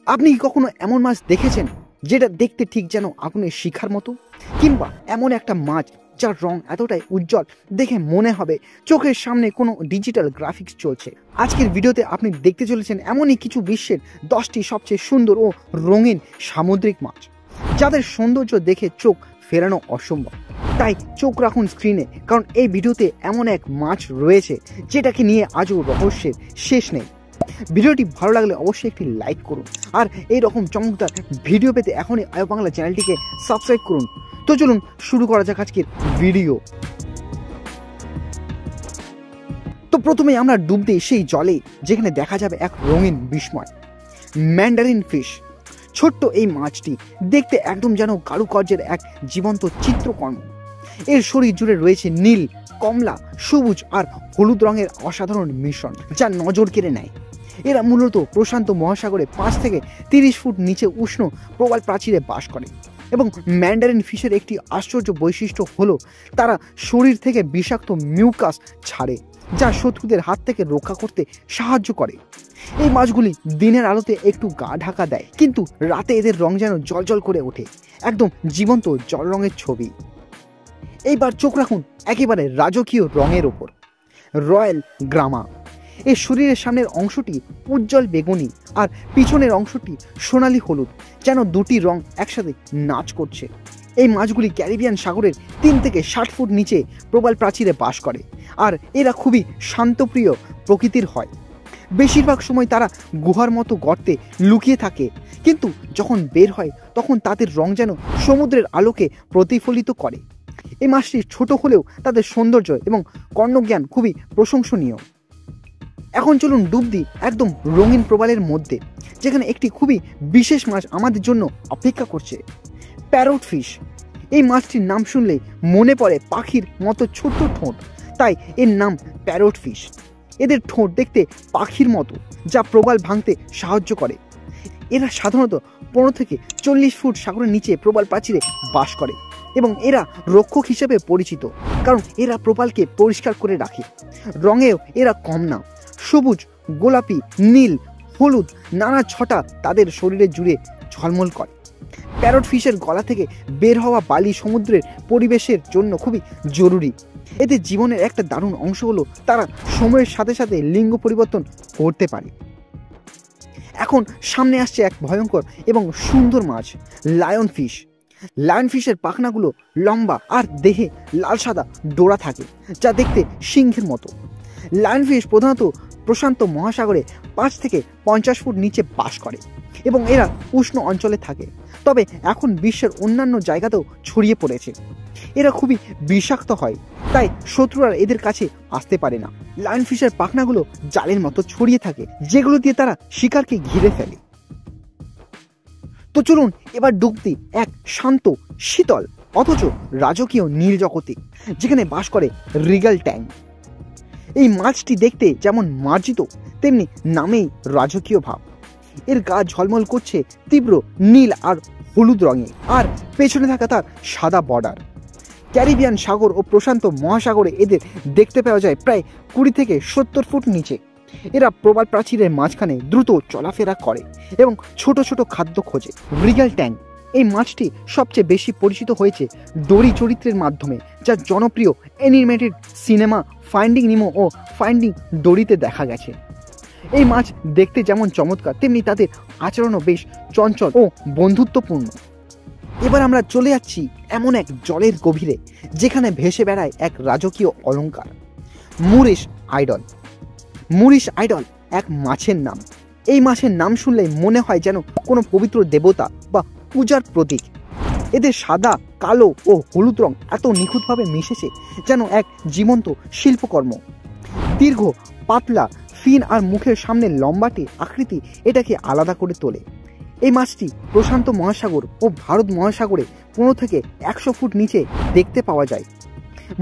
আপনি কি কখনো এমন মাছ দেখেছেন যেটা দেখতে ঠিক যেন আগুনের শিখার মতো, কিংবা এমন একটা মাছ যার রং এতটাই উজ্জ্বল দেখে মনে হবে চোখের সামনে কোনো ডিজিটাল গ্রাফিক্স চলছে? আজকের ভিডিওতে আপনি দেখতে চলেছেন এমনই কিছু বিশ্বের 10টি সবচেয়ে সুন্দর ও রঙিন সামুদ্রিক মাছ, যাদের সৌন্দর্য দেখে চোখ ফেরানো অসম্ভব। তাই চোখ রাখুন স্ক্রিনে, কারণ এই ভিডিওতে এমন এক মাছ রয়েছে যেটাকে নিয়ে আজও রহস্যের শেষ নেই। ভিডিওটি ভালো লাগলে অবশ্যই একটি লাইক করুন, আর এই রকম চমৎকার ভিডিও পেতে এখনই আয়ো বাংলা চ্যানেলটিকে সাবস্ক্রাইব করুন। তো চলুন শুরু করা যাক আজকের ভিডিও। তো প্রথমেই আমরা ডুব দিই সেই জলে যেখানে দেখা যাবে এক রঙিন বিস্ময়, ম্যান্ডারিন ফিশ। ছোট্ট এই মাছটি দেখতে একদম যেন কারুকার্যের এক জীবন্ত চিত্রকর্ম। এর শরীর জুড়ে রয়েছে নীল, কমলা, সবুজ আর হলুদ রঙের অসাধারণ মিশ্রণ, যা নজর কেড়ে নেয়। এরা মূলত প্রশান্ত মহাসাগরে 5 থেকে 30 ফুট নিচে উষ্ণ প্রবাল প্রাচীরে বাস করে, এবং ম্যান্ডারিন ফিশের একটি আশ্চর্য বৈশিষ্ট্য হলো তারা শরীর থেকে বিষাক্ত মিউকাস ছাড়ে, যা শত্রুদের হাত থেকে রক্ষা করতে সাহায্য করে। এই মাছগুলি দিনের আলোতে একটু গা ঢাকা দেয়, কিন্তু রাতে এদের রং যেন জলজল করে ওঠে, একদম জীবন্ত জল রঙের ছবি। এইবার চোখ রাখুন একেবারে রাজকীয় রঙের ওপর, রয়্যাল গ্রামা। এর শরীরের সামনের অংশটি উজ্জ্বল বেগুনি আর পিছনের অংশটি সোনালী হলুদ, যেন দুটি রং একসাথে নাচ করছে। এই মাছগুলি ক্যারিবিয়ান সাগরের 3 থেকে 60 ফুট নিচে প্রবাল প্রাচীরে বাস করে, আর এরা খুবই শান্তপ্রিয় প্রকৃতির হয়। বেশিরভাগ সময় তারা গুহার মতো গর্তে লুকিয়ে থাকে, কিন্তু যখন বের হয় তখন তাদের রং যেন সমুদ্রের আলোকে প্রতিফলিত করে। এই মাছটি ছোট হলেও তাদের সৌন্দর্য এবং কর্ণজ্ঞান খুবই প্রশংসনীয়। এখন চলুন ডুব দিই একদম রঙিন প্রবালের মধ্যে, যেখানে একটি খুবই বিশেষ মাছ আমাদের জন্য অপেক্ষা করছে, প্যারট ফিশ। এই মাছটির নাম শুনলেই মনে পড়ে পাখির মতো ছোট্ট ঠোঁট, তাই এর নাম প্যারট ফিশ। এদের ঠোঁট দেখতে পাখির মতো, যা প্রবাল ভাঙতে সাহায্য করে। এরা সাধারণত 15 থেকে 40 ফুট সাগরের নিচে প্রবাল প্রাচীরে বাস করে, এবং এরা রক্ষক হিসেবে পরিচিত, কারণ এরা প্রবালকে পরিষ্কার করে রাখে। রঙেও এরা কম না, সবুজ, গোলাপি, নীল, হলুদ নানা ছটা তাদের শরীরে জুড়ে ঝলমল করে। প্যারট ফিশের গলা থেকে বের হওয়া বালি সমুদ্রের পরিবেশের জন্য খুবই জরুরি। এদের জীবনের একটা দারুণ অংশ হলো তারা সময়ের সাথে সাথে লিঙ্গ পরিবর্তন করতে পারে। এখন সামনে আসছে এক ভয়ঙ্কর এবং সুন্দর মাছ, লায়ন ফিশ। লায়ন ফিশের পাখনাগুলো লম্বা আর দেহে লাল সাদা ডোরা থাকে, যা দেখতে সিংহের মতো। লায়ন ফিশ প্রধানত প্রশান্ত মহাসাগরে 5 থেকে 50 ফুট নিচে বাস করে, এবং এরা উষ্ণ অঞ্চলে থাকে, তবে এখন বিশ্বের অন্যান্য জায়গাতেও ছড়িয়ে পড়েছে। এরা খুবই বিষাক্ত হয়, তাই শত্রুরা এদের কাছে আসতে পারে না। লায়ন ফিশের পাখনাগুলো জালের মতো ছড়িয়ে থাকে, যেগুলো দিয়ে তারা শিকারকে ঘিরে ফেলে। তো চলুন এবার ডুব দিই এক শান্ত, শীতল অথচ রাজকীয় নীল জগতে, যেখানে বাস করে রিগাল ট্যাং। এই মাছটি দেখতে যেমন মার্জিত, তেমনি নামেই রাজকীয় ভাব। এর গা ঝলমল করছে তীব্র নীল আর হলুদ রঙে, আর পেছনে থাকা তার সাদা বর্ডার। ক্যারিবিয়ান সাগর ও প্রশান্ত মহাসাগরে এদের দেখতে পাওয়া যায় প্রায় 20 থেকে 70 ফুট নিচে। এরা প্রবাল প্রাচীরের মাঝখানে দ্রুত চলাফেরা করে এবং ছোট ছোট খাদ্য খোঁজে। রিগাল ট্যাং এই মাছটি সবচেয়ে বেশি পরিচিত হয়েছে ডোরি চরিত্রের মাধ্যমে, যা জনপ্রিয় অ্যানিমেটেড সিনেমা ফাইন্ডিং নিমো ও ফাইন্ডিং ডোরিতে দেখা গেছে। এই মাছ দেখতে যেমন চমৎকার, তেমনি তাদের আচরণও বেশ চঞ্চল ও বন্ধুত্বপূর্ণ। এবার আমরা চলে যাচ্ছি এমন এক জলের গভীরে, যেখানে ভেসে বেড়ায় এক রাজকীয় অলংকার, মুরিশ আইডল। মুরিশ আইডল এক মাছের নাম। এই মাছের নাম শুনলেই মনে হয় যেন কোনো পবিত্র দেবতা বা পূজার প্রতীক। এদের সাদা, কালো ও হলুদ রং এত নিখুঁতভাবে মিশেছে যেন এক জীবন্ত শিল্পকর্ম। দীর্ঘ, পাতলা ফিন আর মুখের সামনে লম্বাটে আকৃতি এটাকে আলাদা করে তোলে। এই মাছটি প্রশান্ত মহাসাগর ও ভারত মহাসাগরে 15 থেকে 100 ফুট নিচে দেখতে পাওয়া যায়।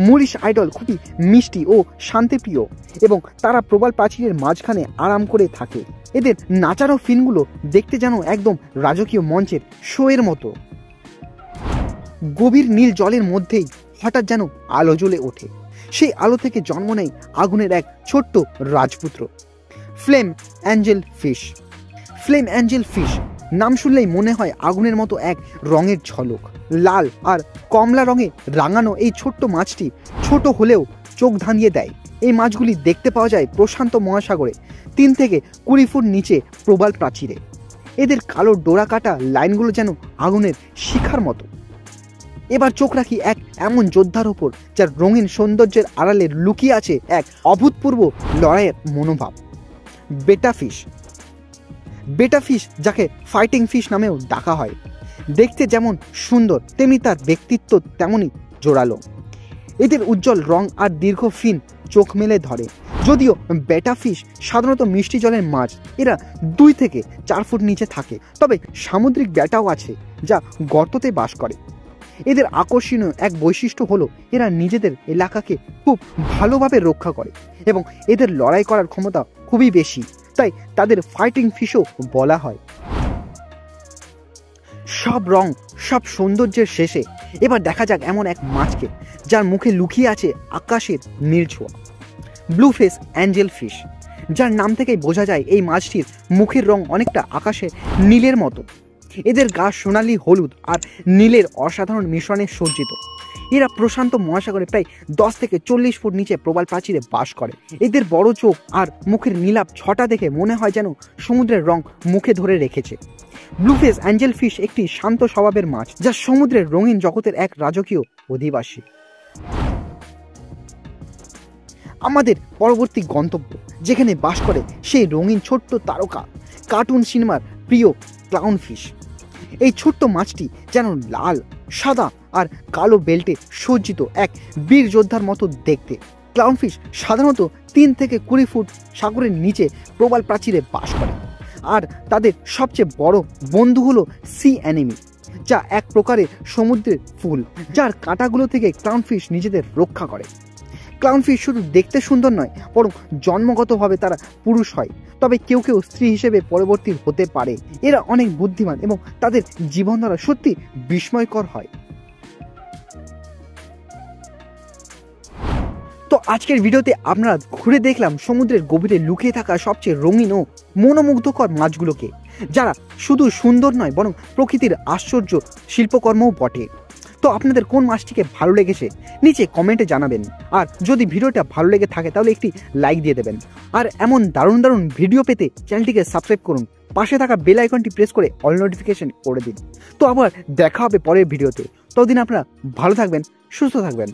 মুরিশ আইডল খুবই মিষ্টি ও শান্তিপ্রিয়, এবং তারা প্রবাল প্রাচীরের মাঝখানে আরাম করে থাকে। এদের নাচানো ফিনগুলো দেখতে যেন একদম রাজকীয় মঞ্চের শোয়ের মতো। গভীর নীল জলের মধ্যেই হঠাৎ যেন আলো জ্বলে ওঠে। সেই আলো থেকে জন্ম নেয় আগুনের এক ছোট্ট রাজপুত্র, flame Angel fish. Flame Angel fish নাম শুনলেই মনে হয় আগুনের মতো এক রঙের ঝলক। লাল আর কমলা রঙে রাঙানো এই ছোট্ট মাছটি ছোট হলেও চোখ ধাঁধিয়ে দেয়। এই মাছগুলি দেখতে পাওয়া যায় প্রশান্ত মহাসাগরে 3 থেকে 20 ফুট নিচে প্রবাল প্রাচীরে। এদের কালো ডোরা কাটা লাইনগুলো যেন আগুনের শিখার মতো। এবার চোখ রাখি এক এমন যোদ্ধার ওপর যার রঙিন সৌন্দর্যের আড়ালে লুকিয়ে আছে এক অভূতপূর্ব লড়াইয়ের মনোভাব। বেটা ফিশ। বেটা ফিশ, যাকে ফাইটিং ফিশ নামেও ডাকা হয়, দেখতে যেমন সুন্দর তেমনি তার ব্যক্তিত্ব তেমনই জোরালো। এদের উজ্জ্বল রং আর দীর্ঘ ফিন চোখ মেলে ধরে। যদিও বেটা ফিশ সাধারণত মিষ্টি জলের মাছ, এরা 2 থেকে 4 ফুট নিচে থাকে, তবে সামুদ্রিক বেটাও আছে যা গর্ততে বাস করে। এদের আকর্ষণীয় এক বৈশিষ্ট্য হলো এরা নিজেদের এলাকাকে খুব ভালোভাবে রক্ষা করে এবং এদের লড়াই করার ক্ষমতা খুবই বেশি, তাই তাদের ফাইটিং ফিশও বলা হয়। সব রং, সব সৌন্দর্যের শেষে এবার দেখা যাক এমন এক মাছকে যার মুখে লুকিয়ে আছে আকাশের নীল ছোঁয়া। ব্লু ফেস অ্যাঞ্জেল ফিশ, যার নাম থেকেই বোঝা যায় এই মাছটির মুখের রং অনেকটা আকাশের নীলের মতো। এদের গা সোনালি হলুদ আর নীলের অসাধারণ মিশ্রণে সজ্জিত। এরা প্রশান্ত মহাসাগরে প্রায় 10 থেকে 40 ফুট নিচে প্রবাল প্রাচীরে বাস করে। এদের বড় চোখ আর মুখের নীলাভ ছটা দেখে মনে হয় যেন সমুদ্রের রং মুখে ধরে রেখেছে। ব্লুফেস অ্যাঞ্জেল ফিশ একটি শান্ত স্বভাবের মাছ, যা সমুদ্রের রঙিন জগতের এক রাজকীয় অধিবাসী। আমাদের পরবর্তী গন্তব্য যেখানে বাস করে সেই রঙিন ছোট্ট তারকা, কার্টুন সিনেমার প্রিয় ক্লাউন ফিশ। এই ছোট্ট মাছটি যেন লাল, সাদা আর কালো বেল্টে সজ্জিত এক বীর যোদ্ধার মতো দেখতে। ক্লাউনফিশ সাধারণত 3 থেকে 20 ফুট সাগরের নিচে প্রবাল প্রাচীরে বাস করে, আর তাদের সবচেয়ে বড় বন্ধু হলো সি অ্যানিমি, যা এক প্রকারের সমুদ্রের ফুল, যার কাঁটাগুলো থেকে ক্লাউনফিশ নিজেদের রক্ষা করে। ক্লাউনফিশ শুধু দেখতে সুন্দর নয়, বরং জন্মগতভাবে তারা পুরুষ হয়, তবে কেউ কেউ স্ত্রী হিসেবে পরবর্তী হতে পারে। এরা অনেক বুদ্ধিমান এবং তাদের জীবনধারা সত্যি বিস্ময়কর হয়। তো আজকের ভিডিওতে আমরা ঘুরে দেখলাম সমুদ্রের গভীরে লুকিয়ে থাকা সবচেয়ে রঙিন ও মনোমুগ্ধকর মাছগুলোকে, যারা শুধু সুন্দর নয় বরং প্রকৃতির আশ্চর্য শিল্পকর্মও বটে। তো আপনাদের কোন মাছটিকে ভালো লেগেছে নিচে কমেন্টে জানাবেন, আর যদি ভিডিওটা ভালো লেগে থাকে তাহলে একটি লাইক দিয়ে দেবেন। আর এমন দারুণ দারুণ ভিডিও পেতে চ্যানেলটিকে সাবস্ক্রাইব করুন, পাশে থাকা বেল আইকনটি প্রেস করে অল নোটিফিকেশন করে দিন। তো আবার দেখা হবে পরের ভিডিওতে, ততদিন আপনারা ভালো থাকবেন, সুস্থ থাকবেন।